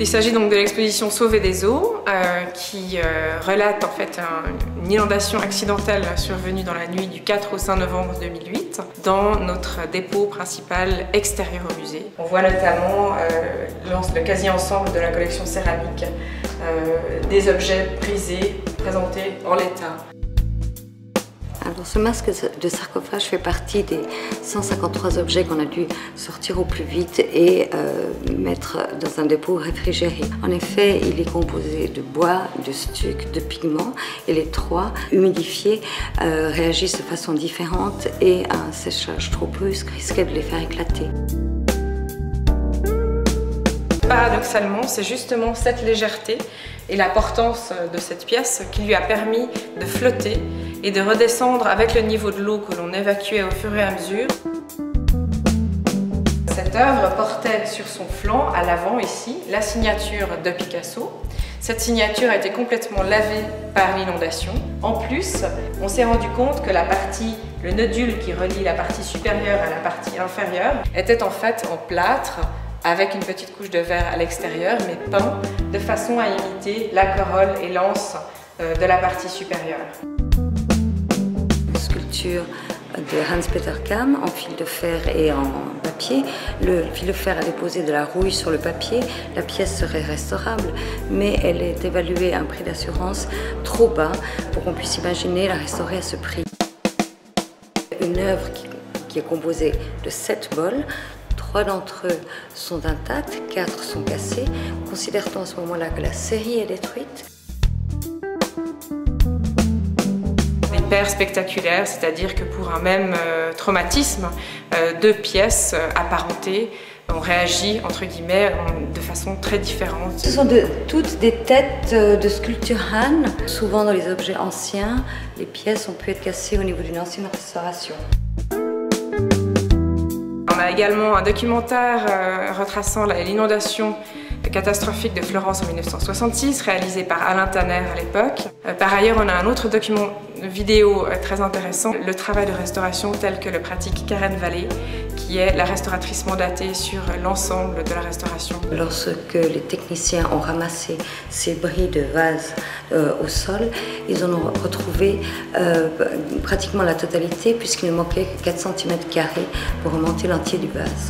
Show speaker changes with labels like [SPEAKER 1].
[SPEAKER 1] Il s'agit donc de l'exposition Sauver des eaux qui relate en fait une inondation accidentelle survenue dans la nuit du 4 au 5 novembre 2008 dans notre dépôt principal extérieur au musée. On voit notamment le quasi-ensemble de la collection céramique, des objets brisés, présentés en l'état.
[SPEAKER 2] Alors, ce masque de sarcophage fait partie des 153 objets qu'on a dû sortir au plus vite et mettre dans un dépôt réfrigéré. En effet, il est composé de bois, de stuc, de pigments et les trois, humidifiés, réagissent de façon différente et un séchage trop brusque risquait de les faire éclater.
[SPEAKER 1] Paradoxalement, c'est justement cette légèreté et la portance de cette pièce qui lui a permis de flotter et de redescendre avec le niveau de l'eau que l'on évacuait au fur et à mesure. Cette œuvre portait sur son flanc, à l'avant ici, la signature de Picasso. Cette signature a été complètement lavée par l'inondation. En plus, on s'est rendu compte que le nodule qui relie la partie supérieure à la partie inférieure était en fait en plâtre, avec une petite couche de verre à l'extérieur, mais peint de façon à imiter la corolle et l'anse de la partie supérieure.
[SPEAKER 2] Sculpture de Hans-Peter Kamm en fil de fer et en papier. Le fil de fer a déposé de la rouille sur le papier. La pièce serait restaurable, mais elle est évaluée à un prix d'assurance trop bas pour qu'on puisse imaginer la restaurer à ce prix. Une œuvre qui est composée de 7 bols. 3 d'entre eux sont intacts, 4 sont cassés. Considère-t-on à ce moment-là que la série est détruite?
[SPEAKER 1] Hyper spectaculaire, c'est-à-dire que pour un même traumatisme, 2 pièces apparentées ont réagi, entre guillemets, de façon très différente.
[SPEAKER 2] Ce sont toutes des têtes de sculpture Han. Souvent dans les objets anciens, les pièces ont pu être cassées au niveau d'une ancienne restauration.
[SPEAKER 1] On a également un documentaire retraçant l'inondation catastrophique de Florence en 1966, réalisé par Alain Tanner à l'époque. Par ailleurs, on a un autre document vidéo très intéressant, le travail de restauration tel que le pratique Karen Vallée, qui est la restauratrice mandatée sur l'ensemble de la restauration. Lorsque
[SPEAKER 2] les techniciens ont ramassé ces bris de vases au sol, ils en ont retrouvé pratiquement la totalité, puisqu'il ne manquait que 4 cm² pour remonter l'entier du vase.